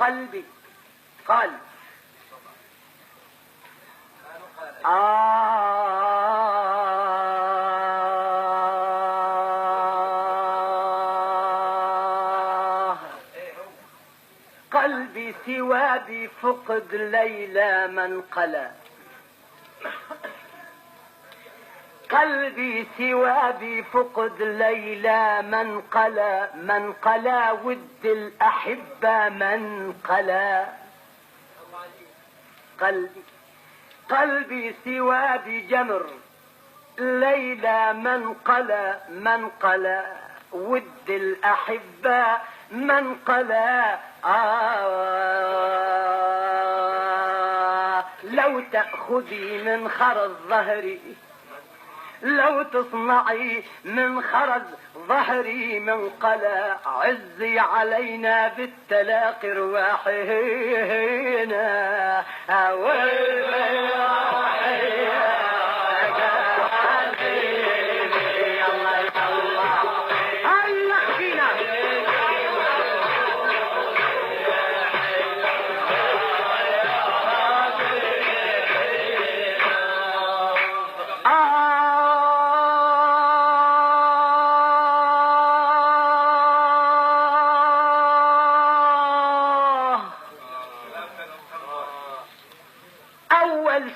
قلبي قال قلبي سوى بفقد ليلى من قلى، قلبي سوى بفقد ليلى من قلى، من قلى ود الأحبة من قلى. قلبي سوى بجمر ليلى من قلى، من قلى ود الأحبة من قلى. لو تأخذي من خرز ظهري، لو تصنعي من خرز ظهري من قلى، عزي علينا بالتلاقي رواحينا. أول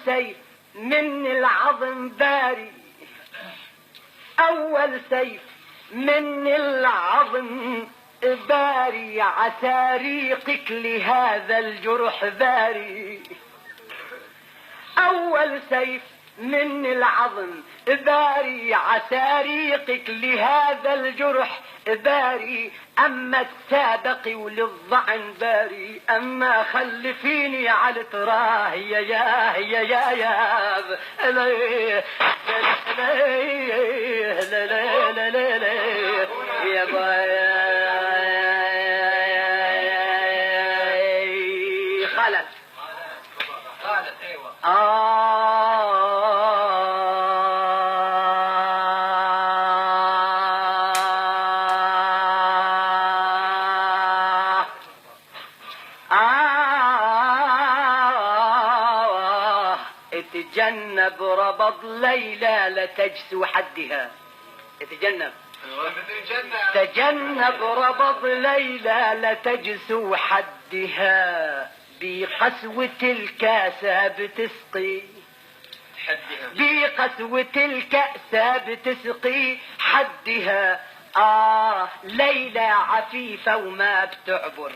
سيف من العظم باري، أول سيف من العظم باري، عسى ريقك لهذا الجرح باري. أول سيف من العظم باري، عسى ريقك لهذا الجرح باري. أما السابق وللضعن باري، أما خلفيني على تراه يا يا يا يا يا يا خالد اتجنب ربض ليلى لتجسو حدها. تجنب ربض ليلى لتجسو حدها، بقسوة الكاسة بتسقي بقسوة الكأسة بتسقي حدها. ليلى عفيفة وما بتعبر،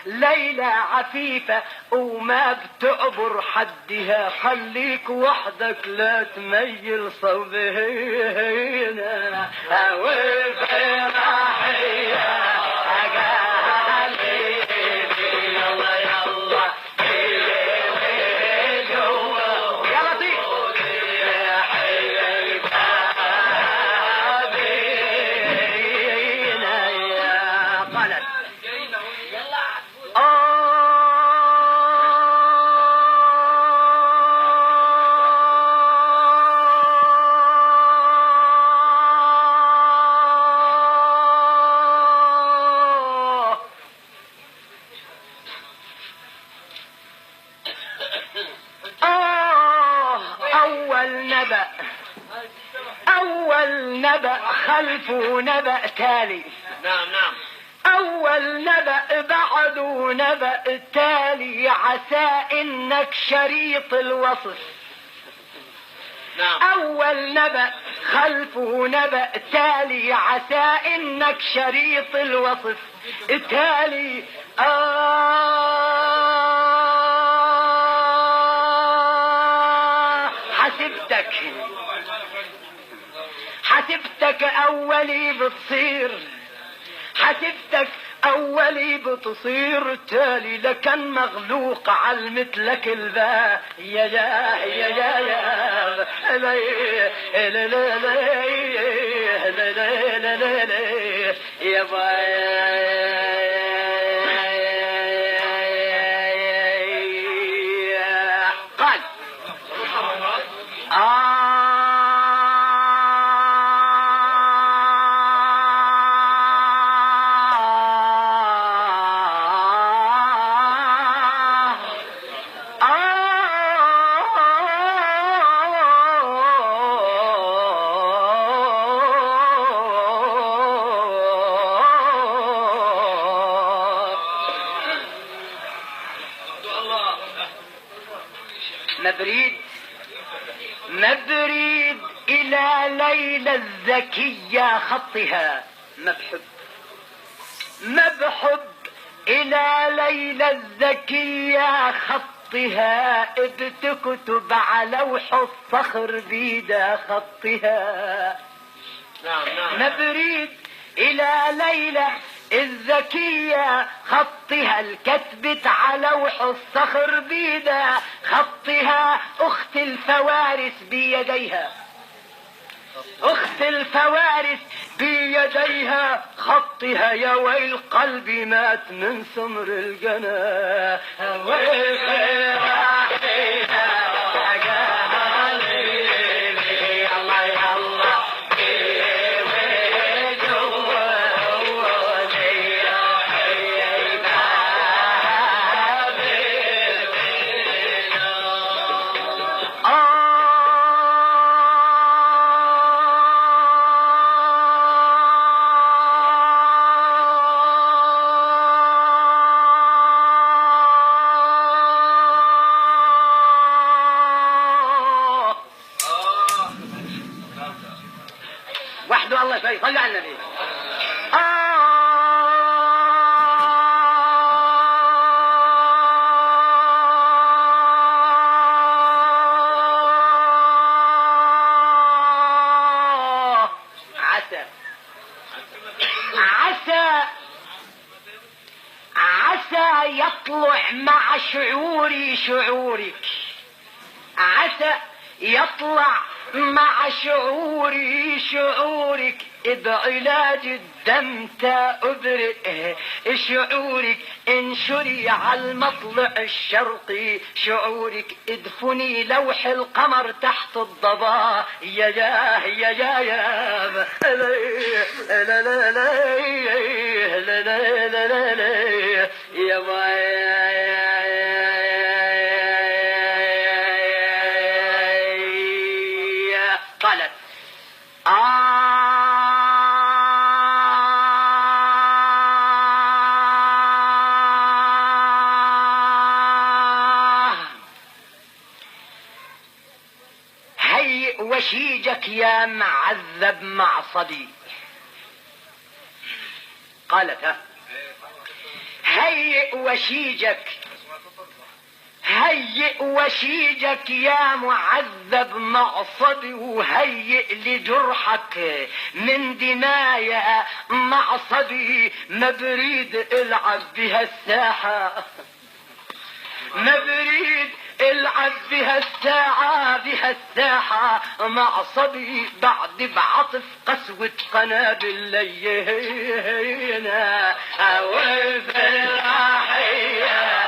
ليلى عفيفة وما بتعبر حدها. خليك وحدك لا تميل صوبهنا. أول نبأ خلفه نبأ تالي. نعم نعم. أول نبأ بعده نبأ تالي، عسى إنك شريط الوصف. نعم. أول نبأ خلفه نبأ تالي، عسى إنك شريط الوصف تالي. حسبتك أولي بتصير، حسبتك أولي بتصير تالي، لكن مغلوق على مثلك الباء يا يا يا يا يا لا لا لا لا لا لا يا قال مبريد إلى ليلى الزكية خطها مبحب إلى ليلى الزكية خطها بتكتب على لوح الصخر بيدا خطها. مبريد إلى ليلى الزكية خطها الكتبت على لوح الصخر بيدا خطها. أخت الفوارس بيديها خطها. يا ويل قلبي مات من سمر الجنى. وحده الله شوي صلوا على النبي. عسى يطلع مع شعوري شعورك. عسى يطلع مع شعوري شعورك بعلاج الدم تأبرئ شعورك. انشري على المطلع الشرقي شعورك. ادفني لوح القمر تحت الضباب. يا جاه يا جاه يا لا لا لا لا لا لا لا لا يا قالت هيئ وشيجك يا معذب معصبي. قالت هيئ وشيجك يا معذب معصبي. وهيئ لجرحك من دمايا معصبي. مبريد العب بها الساحة العب بها الساحة معصبي. بعد بعطف قسوة قنابل لينا وفي الراحية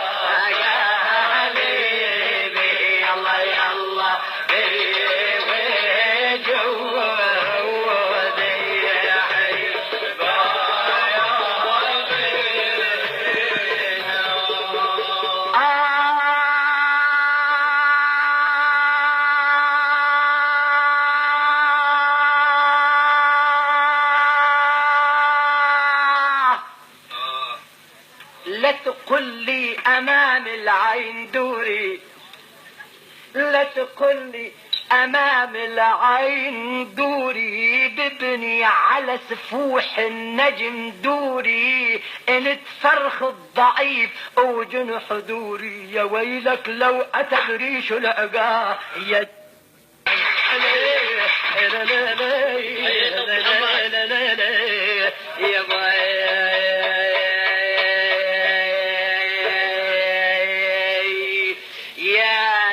لا تقل لي امام العين دوري. لا تقل لي امام العين دوري. ببني على سفوح النجم دوري. ان تفرخ الضعيف او جنح دوري. يا ويلك لو اتى ريش العقاه. يا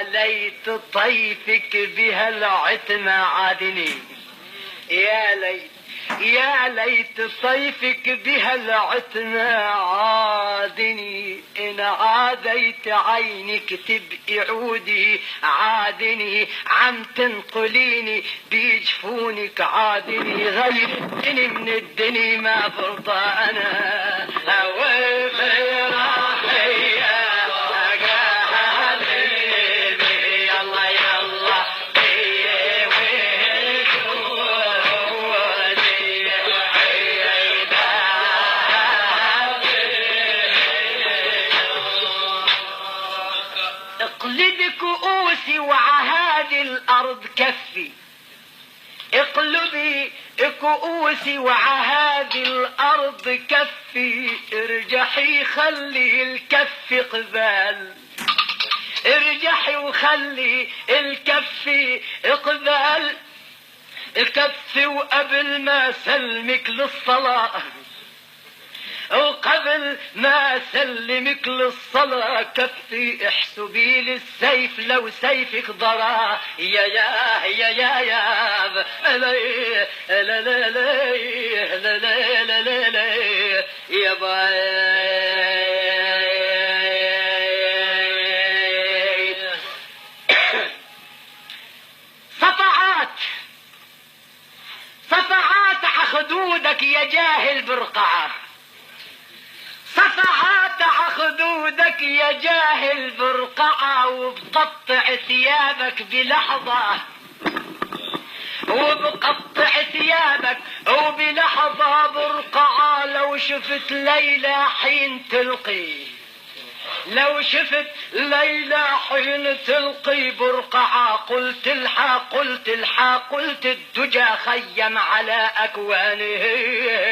ليت طيفك بها العتمة عادني. يا ليت طيفك بها العتمة عادني. إن عاديت عينك تبقي عودي عادني. عم تنقليني بجفونك عادني. غيرتني من الدنيا ما برضى أنا وفي راحية اقلد كؤوسي كؤوسي وعهادي الأرض كفي، اقلبي كؤوسي وعهادي الأرض كفي، ارجحي خلي الكف قبال، ارجحي وخلي الكف اقبال كفي، وقبل ما سلمك للصلاة، وقبل ما سلمك للصلاة كفي، احسبي للسيف لو سيفك ضرا، يا يا يا يا يا لا لا لا لا لا لا لا لا يا باي. صفعات عخدودك يا جاهل برقعة، صفعات عخدودك يا جاهل برقعة، وبقطع ثيابك بلحظة، وبقطع ثيابك وبلحظة برقعة. لو شفت ليلى حين تلقي، لو شفت ليلى حين تلقي برقعة، قلت الحق قلت الحق قلت الدجى خيم على أكوانهنا،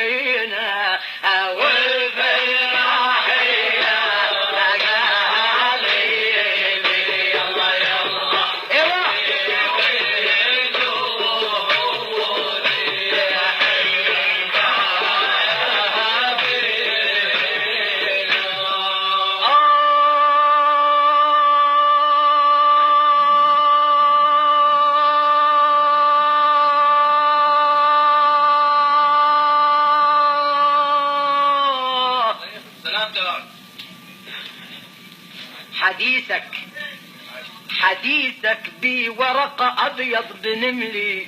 حديثك بي ورقة أبيض بنملي،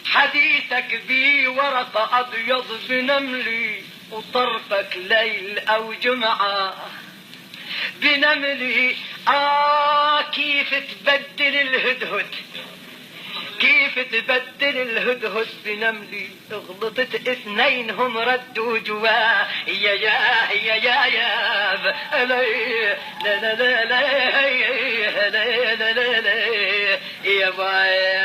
حديثك بي ورقة أبيض بنملي، وطرفك ليل أو جمعة بنملي. كيف تبدل الهدهد، كيف تبدل الهدهد بنملي، غلطت اثنين هم ردوا جوا، يا يا يا يا يا لا لا لا لا لا لا لا لا يا باي.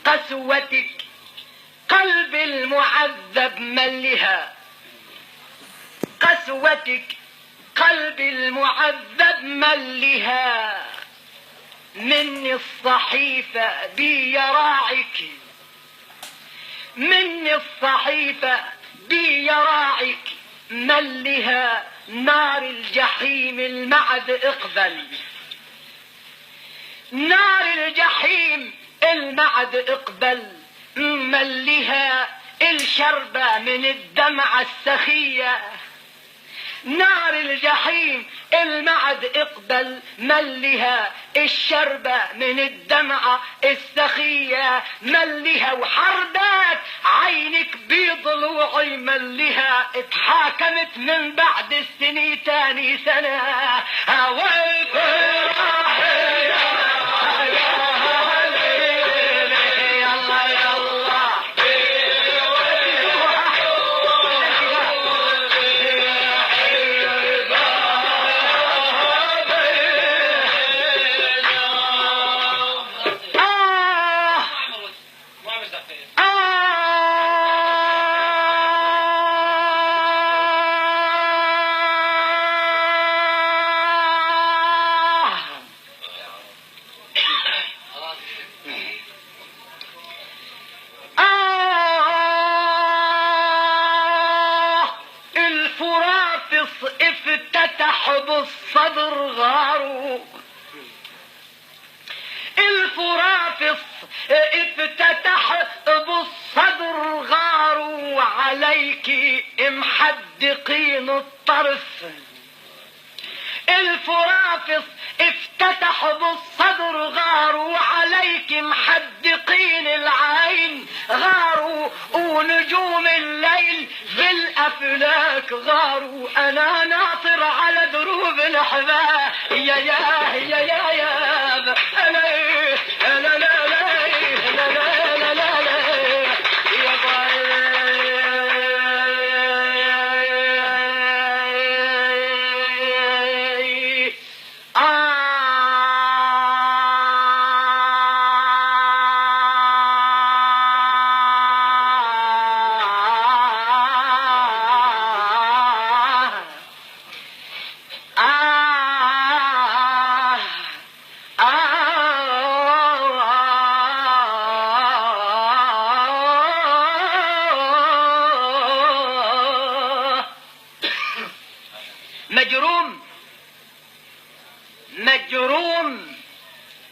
قسوتك قلب المعذب ملها، قسوتك قلب المعذب ملها، مني الصحيفة بي يراعك، مني الصحيفة بي يراعك ملها، نار الجحيم المعد اقبل، نار الجحيم المعد اقبل ملها، الشربة من الدمعة السخية، نار الجحيم المعد اقبل ملها، الشربة من الدمعة السخية ملها، وحربات عينك بضلوعي ملها، اتحاكمت من بعد السنين تاني سنة، افتتح بالصدر غارو، الفرافص افتتح بالصدر غارو، وعليك محدقين الطرف، الفرافص افتتحوا بالصدر غاروا عليك محدقين العين، غاروا ونجوم الليل في الافلاك غاروا، انا ناطر على دروب الحباب يا يا يا يا يا لا لا لا لا لا لا لا لا يا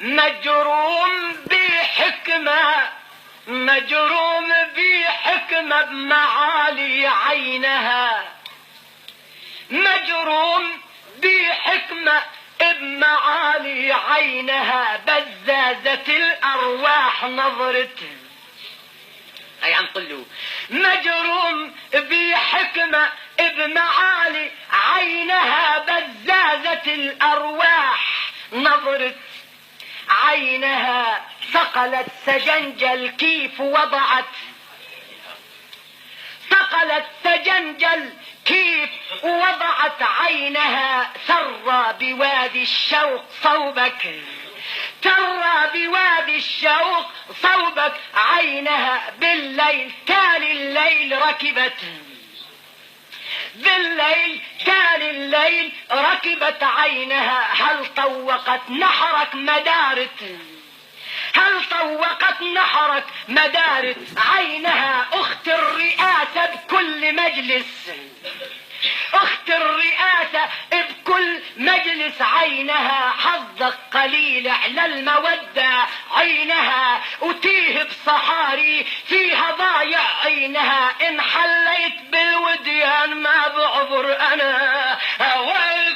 مجروم بحكمة، مجروم بحكمة بمعالي عينها، مجروم بحكمة بمعالي عينها، بزازت الأرواح نظرته. أي عم قلوا مجروم بحكمة بمعالي عينها، بزازت الأرواح نظرت عينها، ثقلت سجنجل كيف وضعت، ثقلت سجنجل كيف وضعت عينها، سرى بوادي الشوق صوبك، ترى بوادي الشوق صوبك عينها، بالليل كان الليل ركبت، بالليل كان الليل ركبت عينها، هل طوقت نحرك مدارت، هل طوقت نحرك مدارت عينها، اخت الرئاسة بكل مجلس، اخت الرئاسة بكل مجلس عينها، حظك قليل على المودة عينها، وتيه بصحاري فيها ضايع عينها، ان حليت بالوديان ما بعبر انا ويل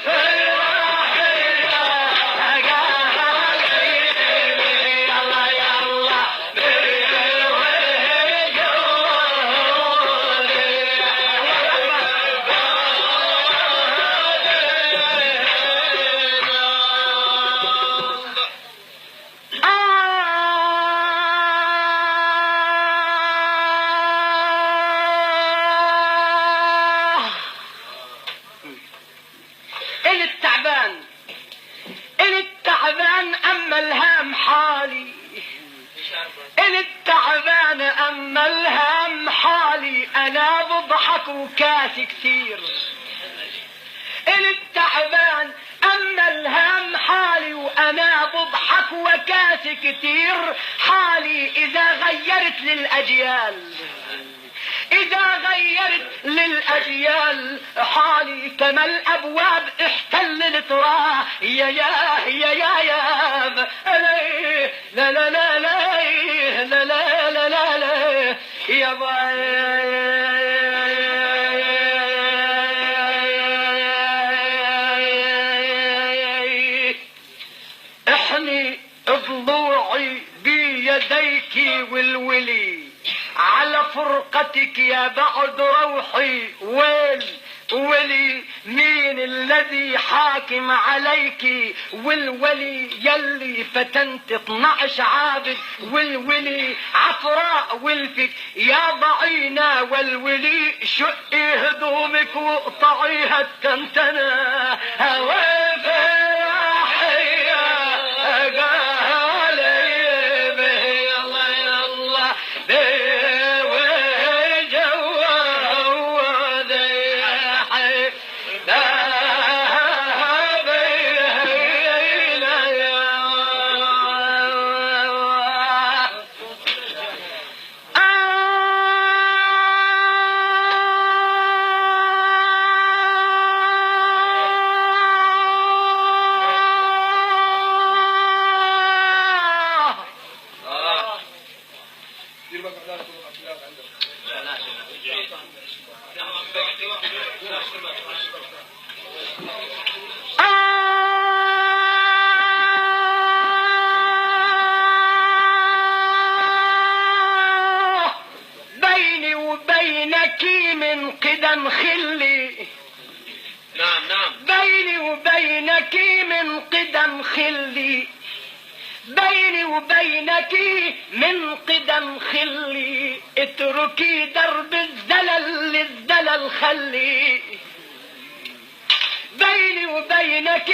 التعبان اما الهام حالي، التعبان اما الهام حالي، انا بضحك وكاسي كثير، التعبان اما الهام حالي، وانا بضحك وكاسي كثير، حالي اذا غيرت للاجيال، اذا غيرت للاجيال حالي، كما الابواب احتل التراب يا يا يا يا يا لا لا لا لا لا لا لا لا لا يا احني ضلوعي بيديك والولي على فرقتك يا بعد روحي، ويل ولي مين الذي حاكم عليك، والولي يلي فتنت 12 عابد، والولي عفراء ولفك يا ضعينا، والولي شقي هدومك واقطعيها التنتنه قدم خلي. نعم نعم. بيني وبينك من قدم خلي، بيني وبينك من قدم خلي، اتركي درب الزلل للزلل خلي. بيني وبينك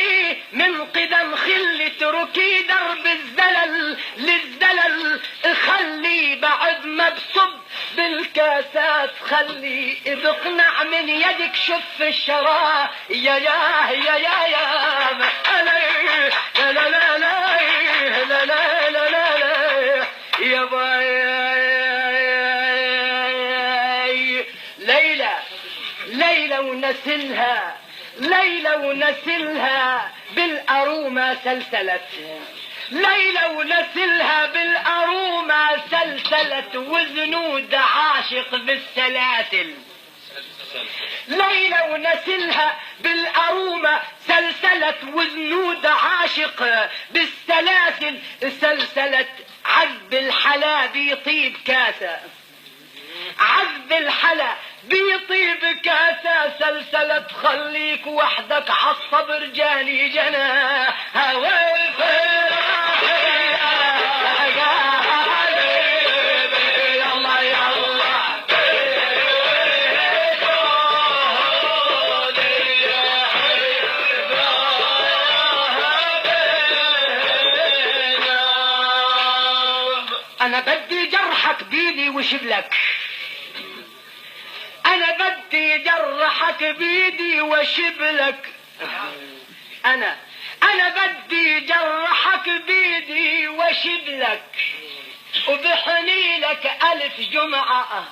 من قدم خلي، اتركي درب الزلل للزلل خلي. بعد ما بصب بالكاسات خلي، بقنع من يدك شف الشراب. يا يا يا يا يا لا لا لا لا لا لا لا لا يا باي. ليلى ليلى ونسلها، ليلى ونسلها بالأرومة سلسلت، ليلى ونسلها بالأرومة سلسلت، وزنود عاشق بالسلاسل. ليلى ونسلها بالأرومة سلسلت، وزنود عاشق بالسلاسل سلسلت. عذب الحلا بيطيب كاسة، عذب الحلا بيطيب كاسة سلسلة. خليك وحدك عالصبر جاني جنا هواي أنا بدي جرحك بيدي وشبلك، أنا بدي جرحك بيدي وشبلك. أنا بدي جرحك بيدي وشبلك، وبحني لك ألف جمعة،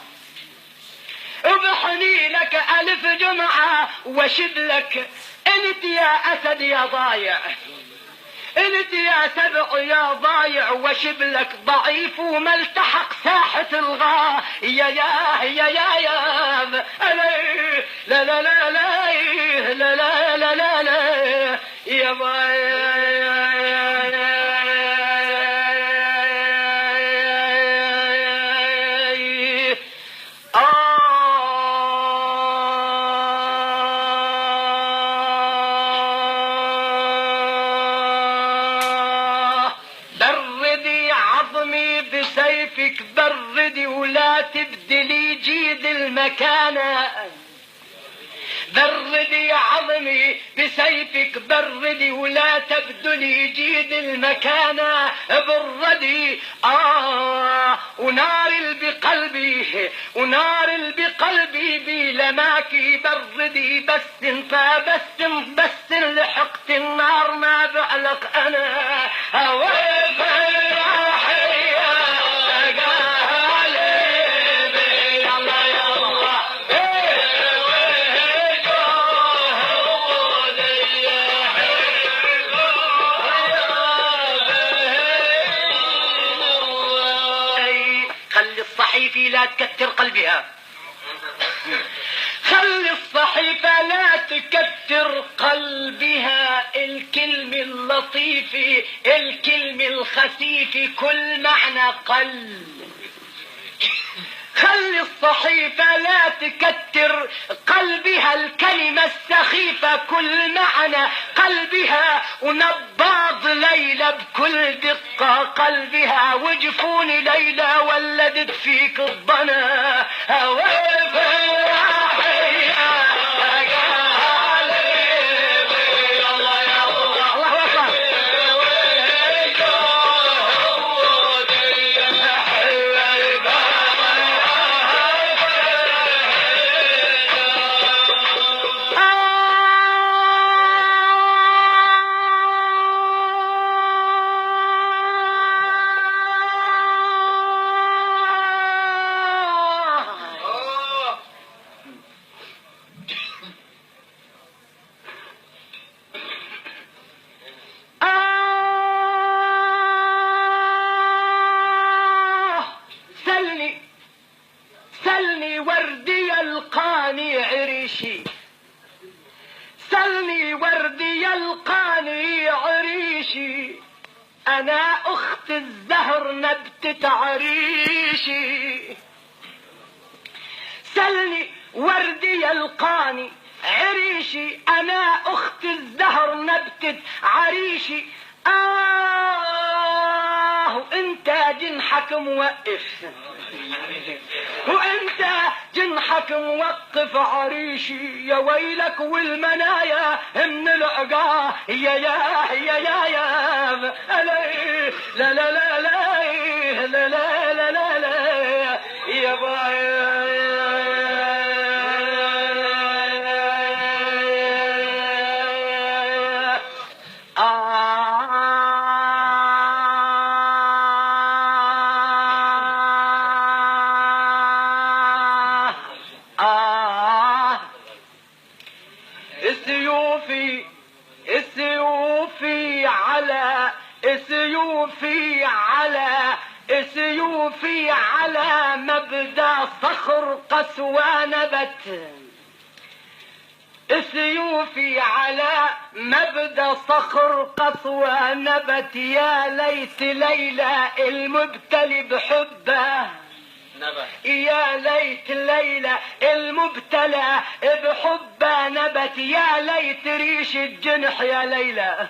وبحني لك ألف جمعة وشبلك. انت يا أسد يا ضايع، انت يا سبع يا ضايع، وشبلك ضعيف وما التحق ساحة الغا. يا يا يا يا يا لا لا لا لا لا لا لا لا لا يا بسيفك بردي ولا تبدلي جيد المكانة. بردي عظمي بسيفك بردي ولا تبدلي جيد المكانة. بردي ونار بقلبي، ونار بقلبي بلماكي بردي. بس بس لحقت النار ما بعلق انا هواك الصحيفة لا تكتر قلبها، خلي الصحيفة لا تكتر قلبها. الكلمة اللطيفة الكلمة الخفيفة كل معنى قلب. خلي الصحيفة لا تكتر قلبها، الكلمة السخيفة كل معنى قلبها. ونبض ليلى بكل دقة قلبها، وجفون ليلى ولدت فيك الضنا سلني وردي يلقاني عريشي، سلني وردي يلقاني عريشي. أنا أخت الزهر نبتة عريشي. سلني وردي يلقاني عريشي، انا اخت الزهر نبتة عريشي. وانت جنحك موقف، وانت جنحك موقف عريشي، يا ويلك والمنايا من العقاه، يا لا لا لا لا لا لا لا لا لا يا باي. سيوفي على مبدأ صخر قسوة نبت، سيوفي على مبدأ صخر قسوة نبت. يا ليت ليلى المبتلي بحبه نبت، يا ليت ليلى المبتلى بحبه نبت. يا ليت ريش الجنح يا ليلى،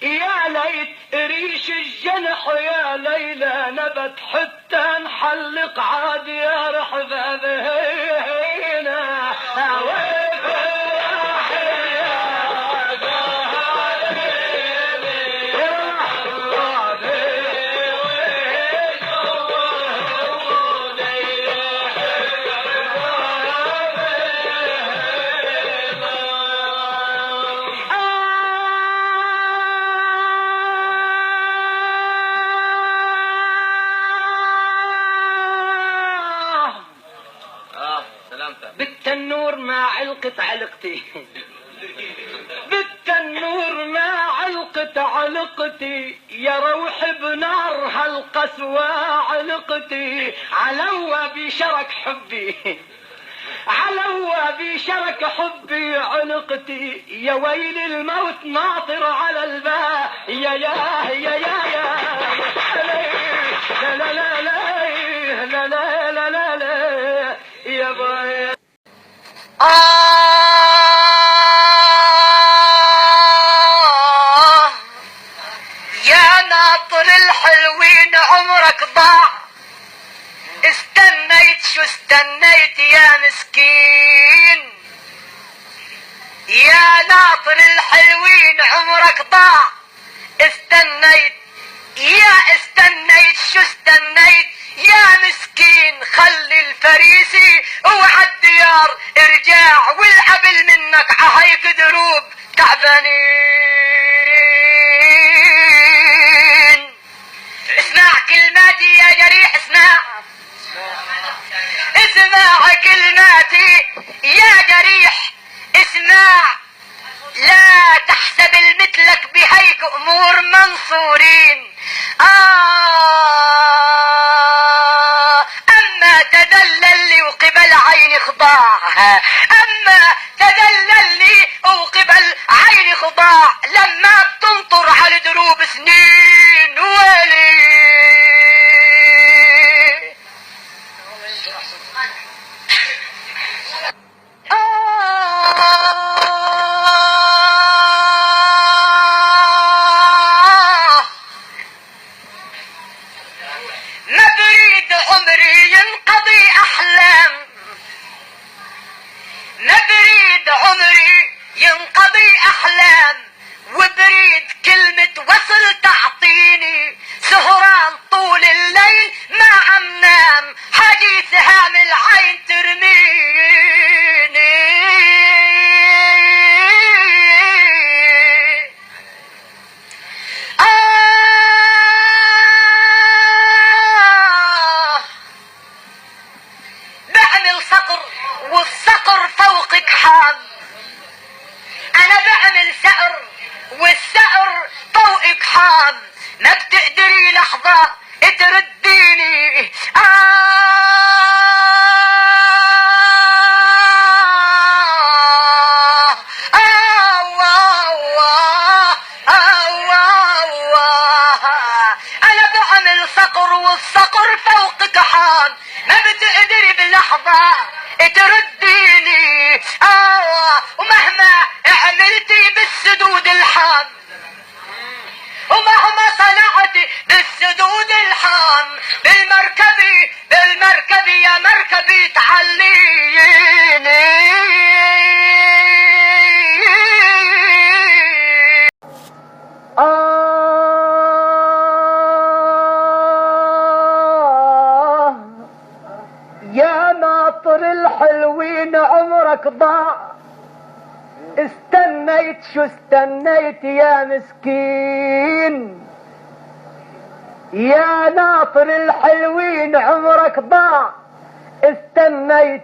يا ليت ريش الجنح يا ليلى نبت، حتى نحلق عاد يا رحبة بهينا. بالتنور ما علقت علقتي، بالتنور ما علقت علقتي، يا روح بنار هالقسوة علقتي. علوى بشرك حبي، علوى بشرك حبي علقتي، يا ويل الموت ناطر على الباب. يا لا لا لا لا لا لا لا لا يا باي. يا ناطر الحلوين عمرك ضاع، استنيت شو استنيت يا مسكين. يا ناطر الحلوين عمرك ضاع، استنيت شو استنيت يا مسكين. خلي الفريسي اوعى الديار ارجع، والعبل منك عهيك دروب تعبانين. اسمع كلماتي يا جريح، اسمع كلماتي يا جريح، اسمع. لا تحسب المثلك بهيك امور منصورين. اما تدلل لي وقبل عيني خضاع، اما تدلل لي وقبل عيني خضاع. لما بتنطر على دروب سنين ولي ما بريد عمري ينقضي احلام، ما بريد عمري ينقضي احلام، وبريد كلمة وصل تعطيني. سهران طول الليل ما عم نام، حديث هام العين ترميني. بعمل صقر والصقر فوقك حام، انا بعمل سقر والسقر فوقك حام. ما بتقدري لحظة ترديني. انا بعمل صقر والصقر فوقك حام، ما بتقدري بلحظة ترديني ومهما عملتي بالسدود الحام، ومهما صنعتي بالسدود الحام، بالمركبي يا مركبي تعليني. يا ناطر الحلوين عمرك ضاع، استنيت شو استنيت يا مسكين. يا ناطر الحلوين عمرك ضاع، استنيت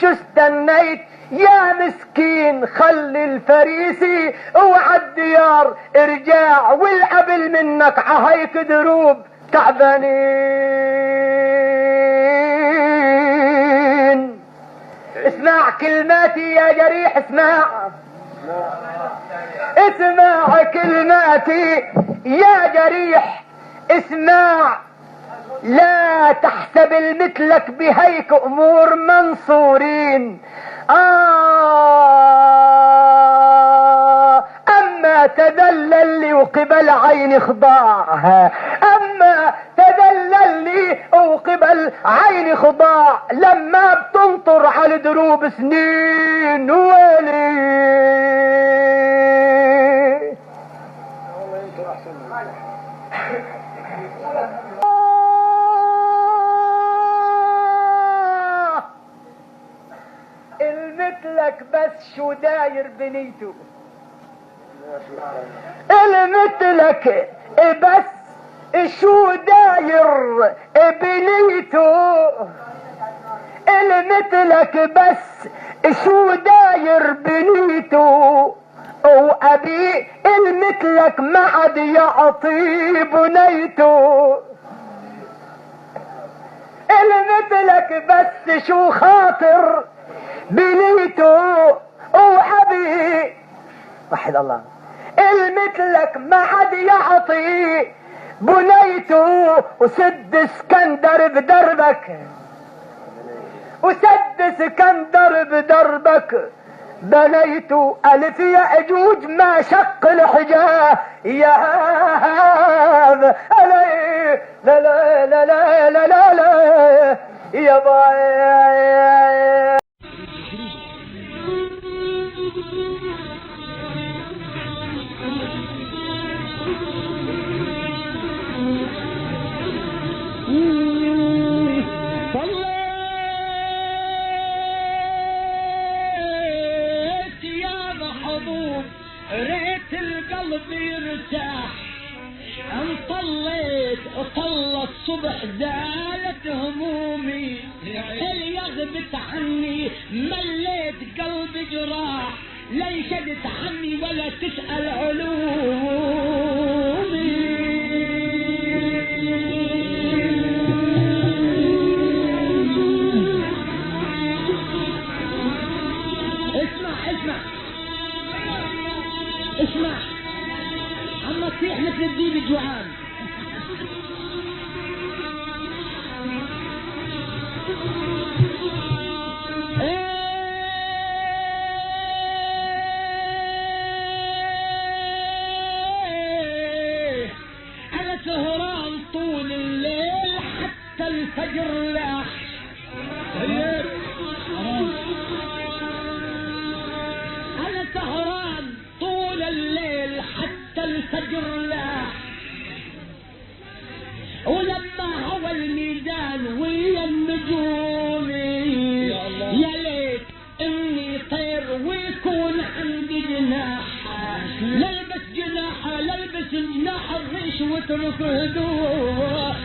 شو استنيت يا مسكين. خلي الفريسي وعالديار ارجع، والقبل منك عهيك دروب تعبانين. اسمع كلماتي يا جريح، اسمع كلماتي يا جريح، اسمع. لا تحسب المثلك بهيك امور منصورين. اما تذلل لي وقبل عيني خضاع، اما تذلل لي وقبل عيني خضاع. لما بتنطر على دروب سنين ولي. المثلك بس شو داير بنيته، المثلك بس شو داير بنيته، المثلك بس شو داير بنيته. وابي المثلك ما عاد يعطي بنيته، المثلك بس شو خاطر بنيته. وابي وحد الله المثلك ما عاد يعطي بنيته. وسد اسكندر بدربك، وسد اسكندر بدربك بنيته. الف ياجوج ما شق الحجاب يا هذا. لا لا لا لا لا لا لا يا باي. ريت القلب يرتاح، انطليت طل الصبح زالت همومي. اللي يغبت عني مليت قلبي جراح، لا يشدت عني ولا تسأل علومي. اسمع عم تصيح مثل الديب الجوعان. انا سهران طول الليل حتى الفجر لاح. انا سهران طول الليل حتى الفجر لاح. ولما هوى الميدان ويا النجوم يا ليت اني طير ويكون عندي جناح. للبس جناح للبس جناح الريش واترك هدوء.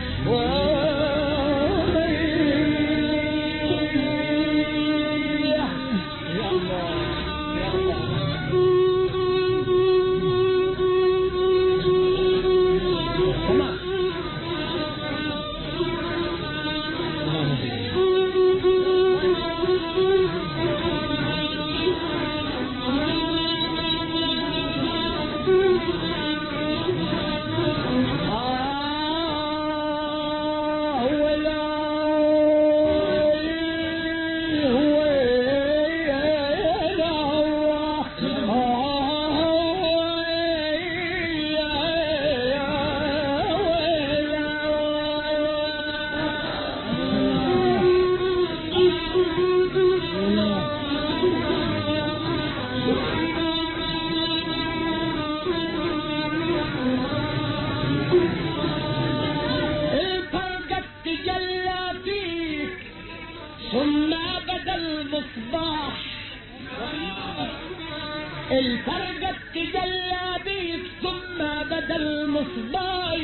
الفرقة تجلى بيك ثم بدا المصباح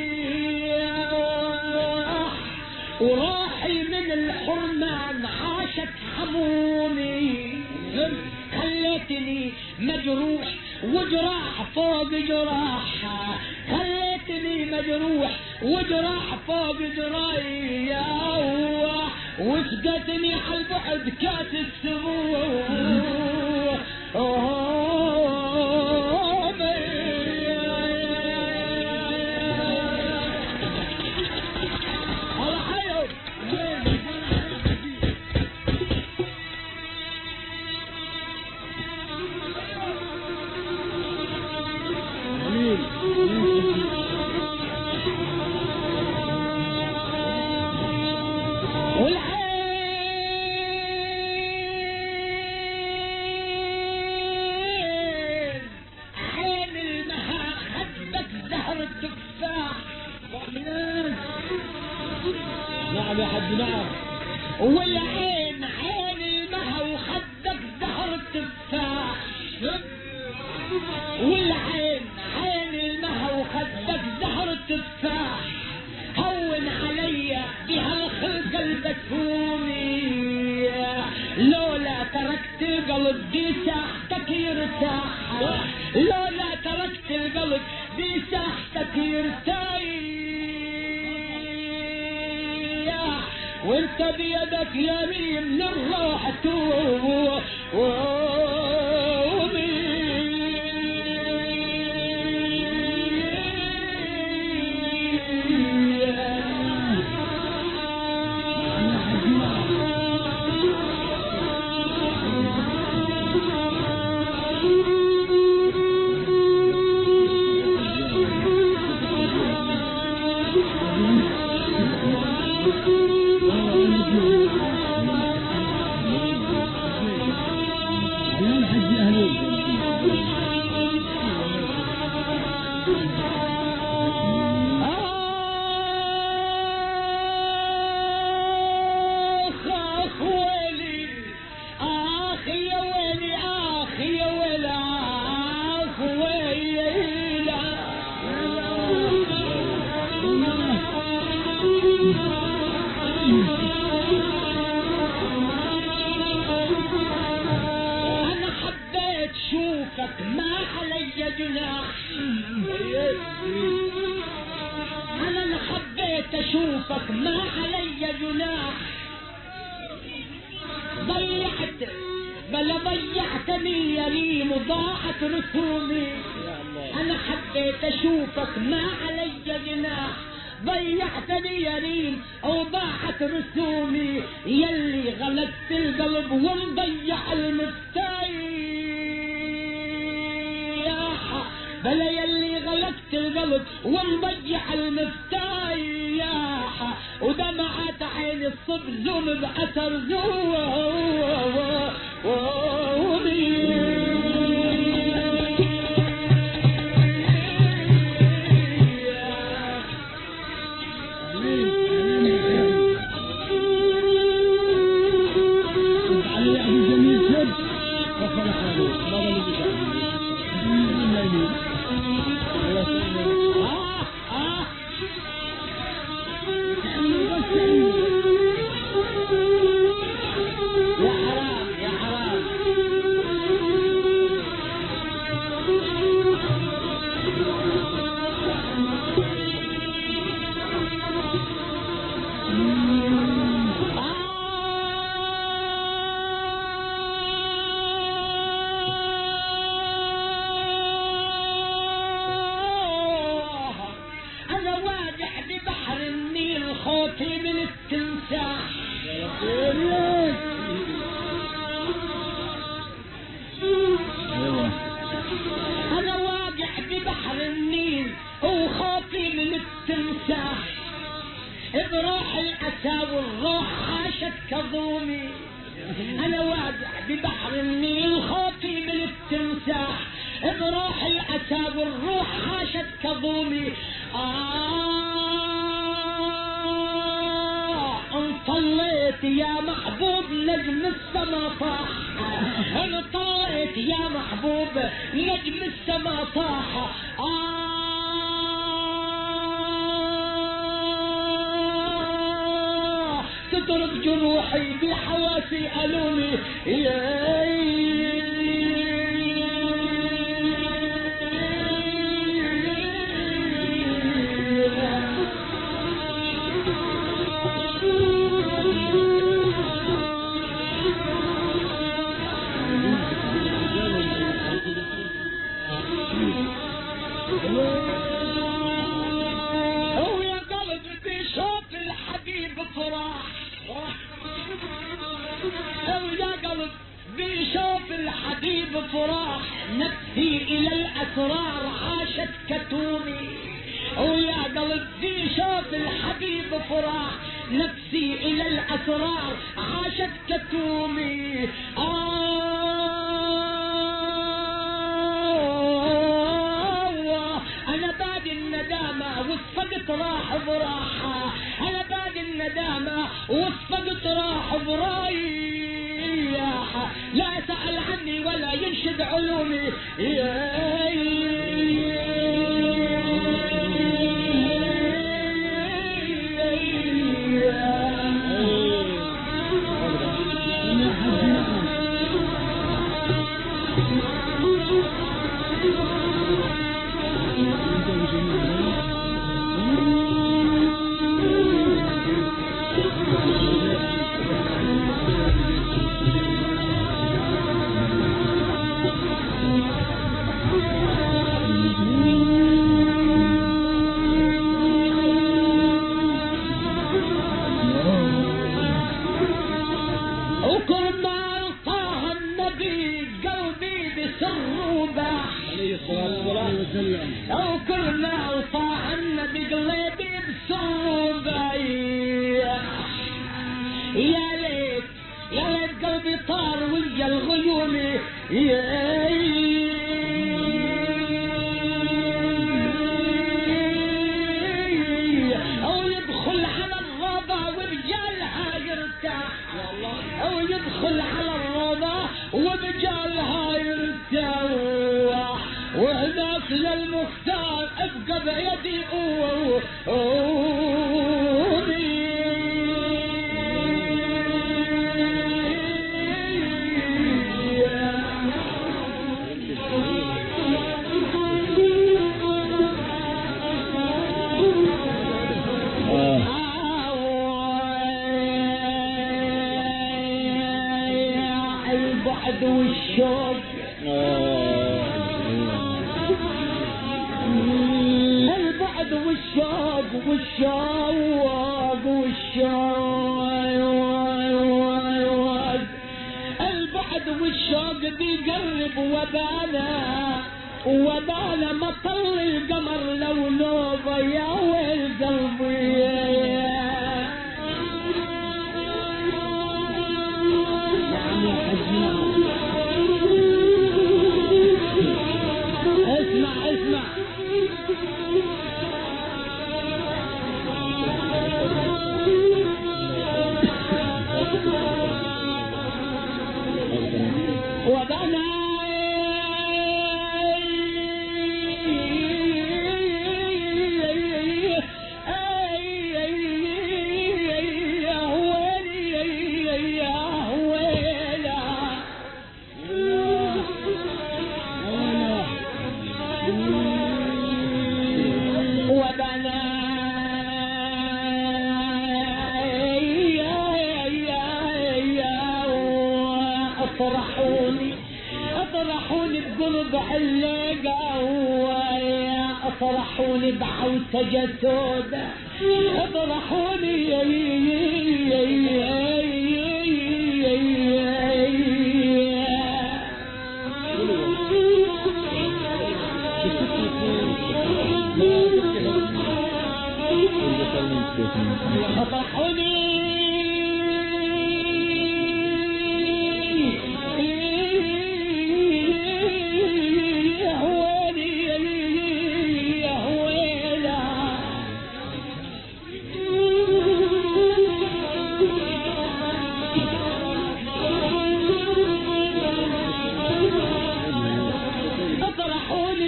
وروحي من الحرمان عاشت حمومي خليتني مجروح وجراح فوق جراح خليتني مجروح وجراح فوق جراي وسقتني على البعد كاس السموم نعم يا حج نعم والعين عين المها وخدك زهر التفاح والعين عين المها وخدك زهر التفاح هون علي بهالخلق البسومي لولا تركت القلب بساحتك يرتاح لولا تركت القلب بساحتك يرتاح وانت بيدك يمين للروح توب ما علي جناح انا حبيت اشوفك ما علي جناح ضيعتني يا ريم وضاعت رسومي انا حبيت اشوفك ما علي جناح ضيعتني يا ريم وضاعت رسومي يلي غلبت القلب ومضيع المفتاح بلا يلي غلقت القلب ومضيع المفتاح ودمعت عين الصبح زوم بأثر أنا واقع ببحر النيل وخاطي من التمساح بروح الأسى والروح عاشت كظومي أنا واقع ببحر النيل خاطي من التمساح بروح الأسى والروح عاشت كظومي انطليت يا محبوب نجم السما طاح انا طلعت يا محبوب نجم السما طاح تضرب جروحي بحواسي قالولي بشوف الحبيب فراح نفسي إلى الأسرار عاشت كتومي ويا قلبي شوف الحبيب فراح نفسي إلى الأسرار عاشت كتومي أنا بعد الندامة وصفقت راح براحة أنا بعد الندامة وصفقت راح براي لا سأل عني ولا ينشد علومي أو كلنا وطاعنا بقلبي بصوبة يا ليت قلبي طار ويا الغيوم أو يدخل على الرضا ورجالها يرتاح أو يدخل على الرضا ورجالها يرتاح وهناك للمختار ابقى بيدي البعد والشوق البعد والشوق البعد والشوق بيقرب وبانا ما طل القمر لو نوبه يا ويل قلبي اسمع وبنا اطرحوني بقرب حلقة اطرحوني بعوسجة سودة اطرحوني اطرحوني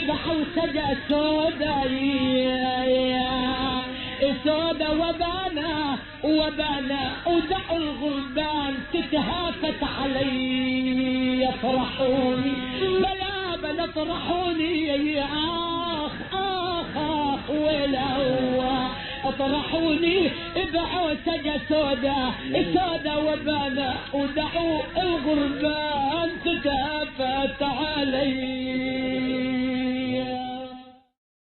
اذبحوا سجى سودا سودا وبانا ودعوا الغربان تتهافت علي يفرحوني بلا اطرحوني آخ ولا اطرحوني ابعوا سجى سودا وبانا ودعوا الغربان تتهافت علي